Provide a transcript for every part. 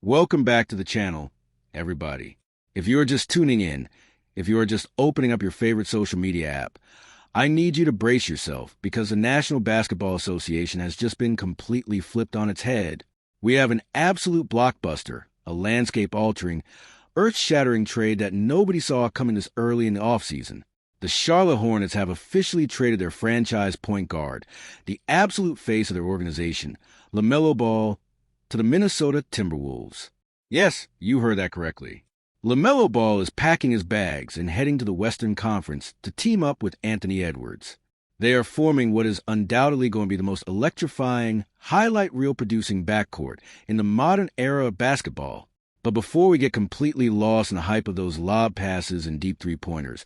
Welcome back to the channel, everybody. If you are just tuning in, if you are just opening up your favorite social media app, I need you to brace yourself because the National Basketball Association has just been completely flipped on its head. We have an absolute blockbuster, a landscape-altering, earth-shattering trade that nobody saw coming this early in the offseason. The Charlotte Hornets have officially traded their franchise point guard, the absolute face of their organization, LaMelo Ball, to the Minnesota Timberwolves. Yes, you heard that correctly. LaMelo Ball is packing his bags and heading to the Western Conference to team up with Anthony Edwards. They are forming what is undoubtedly going to be the most electrifying, highlight reel-producing backcourt in the modern era of basketball. But before we get completely lost in the hype of those lob passes and deep three-pointers,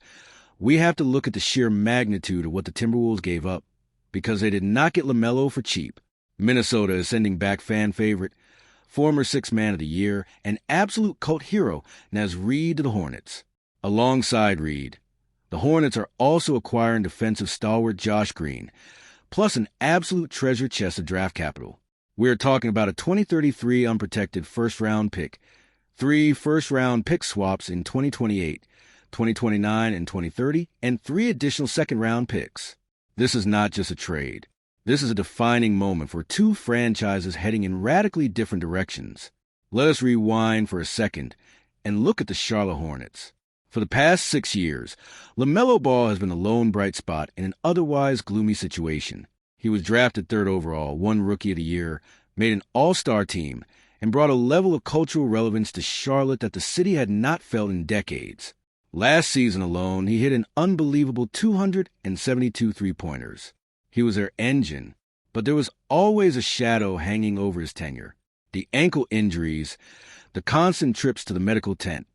we have to look at the sheer magnitude of what the Timberwolves gave up, because they did not get LaMelo for cheap. Minnesota is sending back fan favorite, former Sixth Man of the Year, and absolute cult hero Naz Reid to the Hornets. Alongside Reid, the Hornets are also acquiring defensive stalwart Josh Green, plus an absolute treasure chest of draft capital. We're talking about a 2033 unprotected first-round pick, 3 first-round pick swaps in 2028, 2029, and 2030, and 3 additional second-round picks. This is not just a trade. This is a defining moment for 2 franchises heading in radically different directions. Let us rewind for a second and look at the Charlotte Hornets. For the past 6 years, LaMelo Ball has been the lone bright spot in an otherwise gloomy situation. He was drafted 3rd overall, won Rookie of the Year, made an all-star team, and brought a level of cultural relevance to Charlotte that the city had not felt in decades. Last season alone, he hit an unbelievable 272 three-pointers. He was their engine, but there was always a shadow hanging over his tenure. The ankle injuries, the constant trips to the medical tent,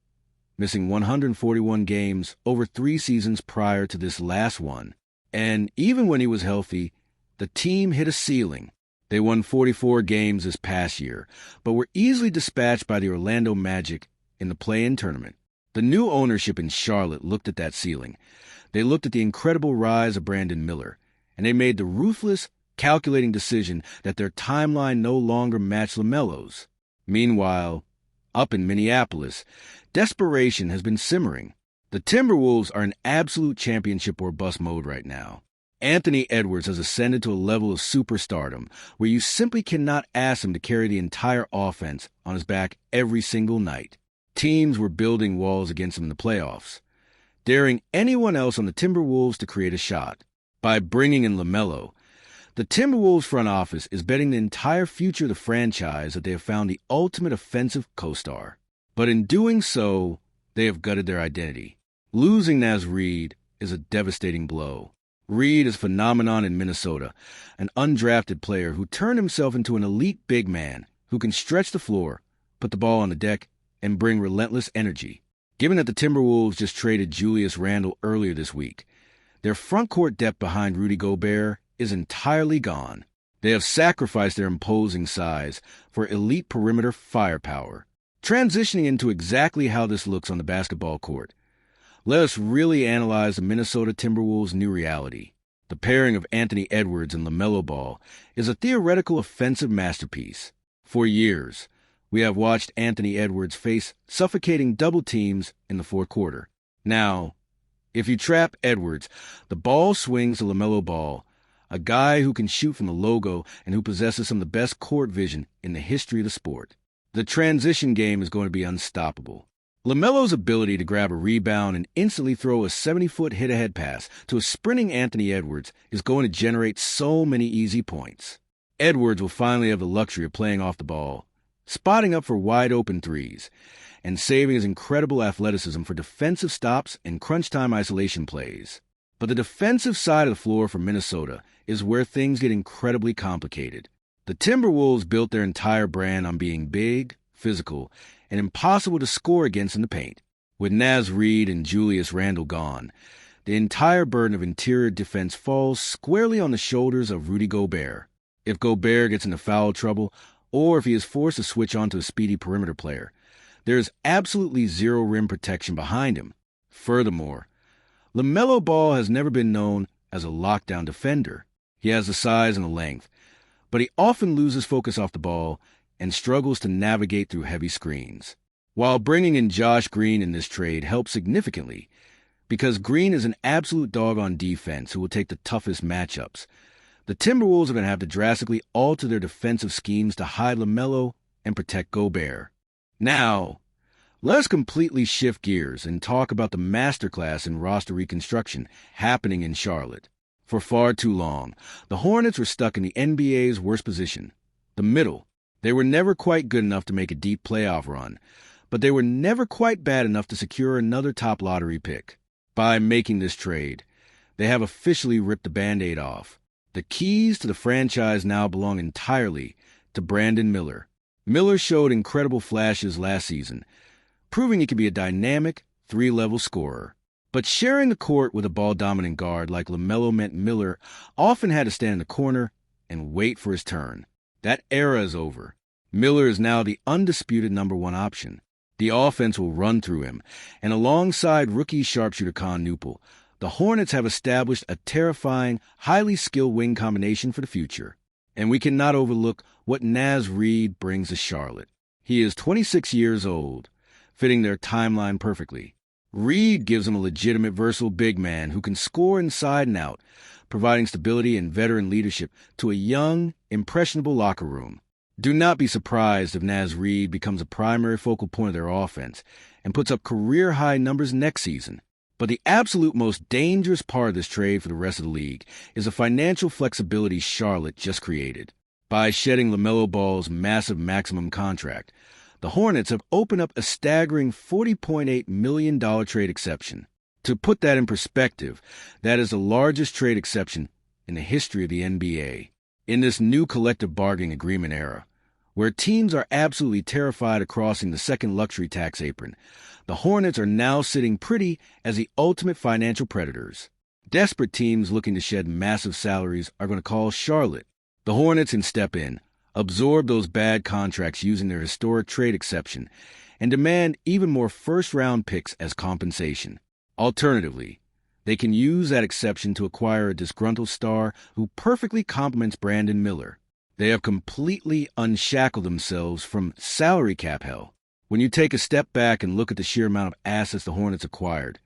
missing 141 games over 3 seasons prior to this last one. And even when he was healthy, the team hit a ceiling. They won 44 games this past year, but were easily dispatched by the Orlando Magic in the play-in tournament. The new ownership in Charlotte looked at that ceiling. They looked at the incredible rise of Brandon Miller, and they made the ruthless, calculating decision that their timeline no longer matched LaMelo's. Meanwhile, up in Minneapolis, desperation has been simmering. The Timberwolves are in absolute championship or bust mode right now. Anthony Edwards has ascended to a level of superstardom where you simply cannot ask him to carry the entire offense on his back every single night. Teams were building walls against him in the playoffs, daring anyone else on the Timberwolves to create a shot. By bringing in LaMelo, the Timberwolves front office is betting the entire future of the franchise that they have found the ultimate offensive co-star. But in doing so, they have gutted their identity. Losing Naz Reid is a devastating blow. Reid is a phenomenon in Minnesota, an undrafted player who turned himself into an elite big man who can stretch the floor, put the ball on the deck, and bring relentless energy. Given that the Timberwolves just traded Julius Randle earlier this week, their front court depth behind Rudy Gobert is entirely gone. They have sacrificed their imposing size for elite perimeter firepower. Transitioning into exactly how this looks on the basketball court, let us really analyze the Minnesota Timberwolves' new reality. The pairing of Anthony Edwards and LaMelo Ball is a theoretical offensive masterpiece. For years, we have watched Anthony Edwards face suffocating double teams in the fourth quarter. Now, if you trap Edwards, the ball swings to LaMelo Ball, a guy who can shoot from the logo and who possesses some of the best court vision in the history of the sport. The transition game is going to be unstoppable. LaMelo's ability to grab a rebound and instantly throw a 70-foot hit-ahead pass to a sprinting Anthony Edwards is going to generate so many easy points. Edwards will finally have the luxury of playing off the ball, spotting up for wide-open threes, and saving his incredible athleticism for defensive stops and crunch-time isolation plays. But the defensive side of the floor for Minnesota is where things get incredibly complicated. The Timberwolves built their entire brand on being big, physical, and impossible to score against in the paint. With Naz Reid and Julius Randle gone, the entire burden of interior defense falls squarely on the shoulders of Rudy Gobert. If Gobert gets into foul trouble, or if he is forced to switch onto a speedy perimeter player, there is absolutely zero rim protection behind him. Furthermore, LaMelo Ball has never been known as a lockdown defender. He has the size and the length, but he often loses focus off the ball and struggles to navigate through heavy screens. While bringing in Josh Green in this trade helps significantly, because Green is an absolute dog on defense who will take the toughest matchups, the Timberwolves are going to have to drastically alter their defensive schemes to hide LaMelo and protect Gobert. Now, let's completely shift gears and talk about the masterclass in roster reconstruction happening in Charlotte. For far too long, the Hornets were stuck in the NBA's worst position, the middle. They were never quite good enough to make a deep playoff run, but they were never quite bad enough to secure another top lottery pick. By making this trade, they have officially ripped the Band-Aid off. The keys to the franchise now belong entirely to Brandon Miller. Miller showed incredible flashes last season, proving he could be a dynamic, three-level scorer. But sharing the court with a ball-dominant guard like LaMelo meant Miller often had to stand in the corner and wait for his turn. That era is over. Miller is now the undisputed number one option. The offense will run through him, and alongside rookie sharpshooter Con Newpel, the Hornets have established a terrifying, highly skilled wing combination for the future. And we cannot overlook what Naz Reid brings to Charlotte. He is 26 years old, fitting their timeline perfectly. Reid gives him a legitimate versatile big man who can score inside and out, providing stability and veteran leadership to a young, impressionable locker room. Do not be surprised if Naz Reid becomes a primary focal point of their offense and puts up career-high numbers next season. But the absolute most dangerous part of this trade for the rest of the league is the financial flexibility Charlotte just created. By shedding LaMelo Ball's massive maximum contract, the Hornets have opened up a staggering $40.8 million trade exception. To put that in perspective, that is the largest trade exception in the history of the NBA. In this new collective bargaining agreement era, where teams are absolutely terrified of crossing the second luxury tax apron, the Hornets are now sitting pretty as the ultimate financial predators. Desperate teams looking to shed massive salaries are going to call Charlotte. The Hornets can step in, absorb those bad contracts using their historic trade exception, and demand even more first-round picks as compensation. Alternatively, they can use that exception to acquire a disgruntled star who perfectly complements Brandon Miller. They have completely unshackled themselves from salary cap hell. When you take a step back and look at the sheer amount of assets the Hornets acquired,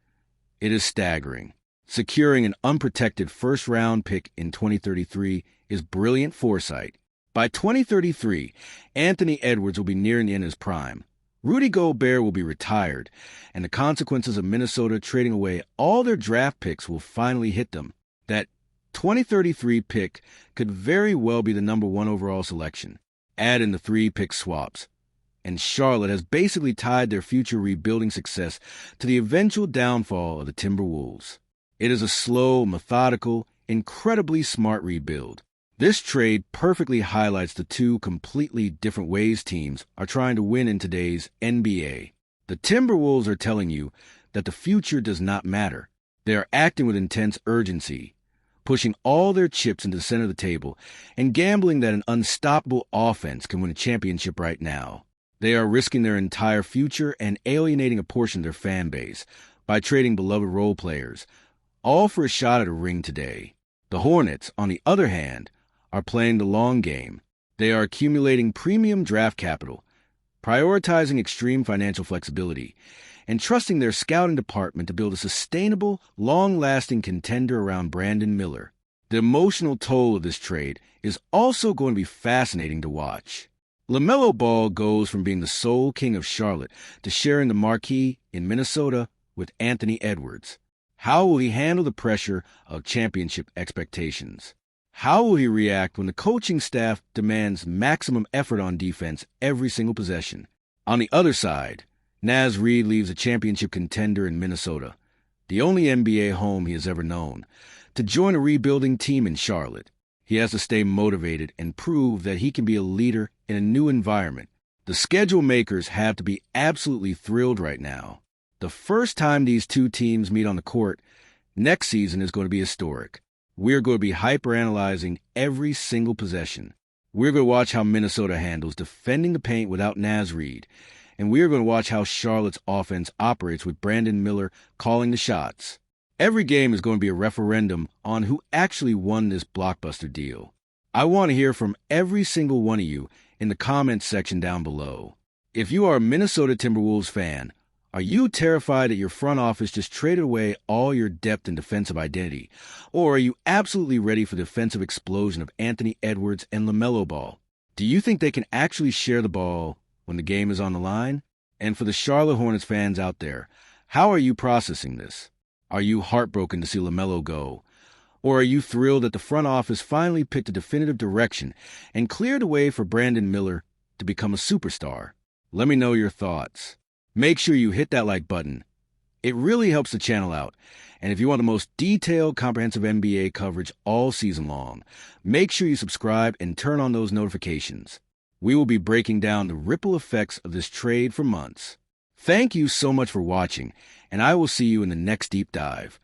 it is staggering. Securing an unprotected first-round pick in 2033 is brilliant foresight. By 2033, Anthony Edwards will be nearing the end of his prime. Rudy Gobert will be retired, and the consequences of Minnesota trading away all their draft picks will finally hit them. That 2033 pick could very well be the number one overall selection. Add in the 3 pick swaps, and Charlotte has basically tied their future rebuilding success to the eventual downfall of the Timberwolves. It is a slow, methodical, incredibly smart rebuild. This trade perfectly highlights the two completely different ways teams are trying to win in today's NBA. The Timberwolves are telling you that the future does not matter. They are acting with intense urgency, pushing all their chips into the center of the table and gambling that an unstoppable offense can win a championship right now. They are risking their entire future and alienating a portion of their fan base by trading beloved role players, all for a shot at a ring today. The Hornets, on the other hand, are playing the long game. They are accumulating premium draft capital, prioritizing extreme financial flexibility, and trusting their scouting department to build a sustainable, long-lasting contender around Brandon Miller. The emotional toll of this trade is also going to be fascinating to watch. LaMelo Ball goes from being the sole king of Charlotte to sharing the marquee in Minnesota with Anthony Edwards. How will he handle the pressure of championship expectations? How will he react when the coaching staff demands maximum effort on defense every single possession? On the other side, Naz Reid leaves a championship contender in Minnesota, the only NBA home he has ever known, to join a rebuilding team in Charlotte. He has to stay motivated and prove that he can be a leader in a new environment. The schedule makers have to be absolutely thrilled right now. The first time these two teams meet on the court next season is going to be historic. We're going to be hyper-analyzing every single possession. We're going to watch how Minnesota handles defending the paint without Naz Reid, and we're going to watch how Charlotte's offense operates with Brandon Miller calling the shots. Every game is going to be a referendum on who actually won this blockbuster deal. I want to hear from every single one of you in the comments section down below. If you are a Minnesota Timberwolves fan, are you terrified that your front office just traded away all your depth and defensive identity? Or are you absolutely ready for the defensive explosion of Anthony Edwards and LaMelo Ball? Do you think they can actually share the ball when the game is on the line? And for the Charlotte Hornets fans out there, how are you processing this? Are you heartbroken to see LaMelo go? Or are you thrilled that the front office finally picked a definitive direction and cleared the way for Brandon Miller to become a superstar? Let me know your thoughts. Make sure you hit that like button. It really helps the channel out. And if you want the most detailed, comprehensive NBA coverage all season long, make sure you subscribe and turn on those notifications. We will be breaking down the ripple effects of this trade for months. Thank you so much for watching, and I will see you in the next deep dive.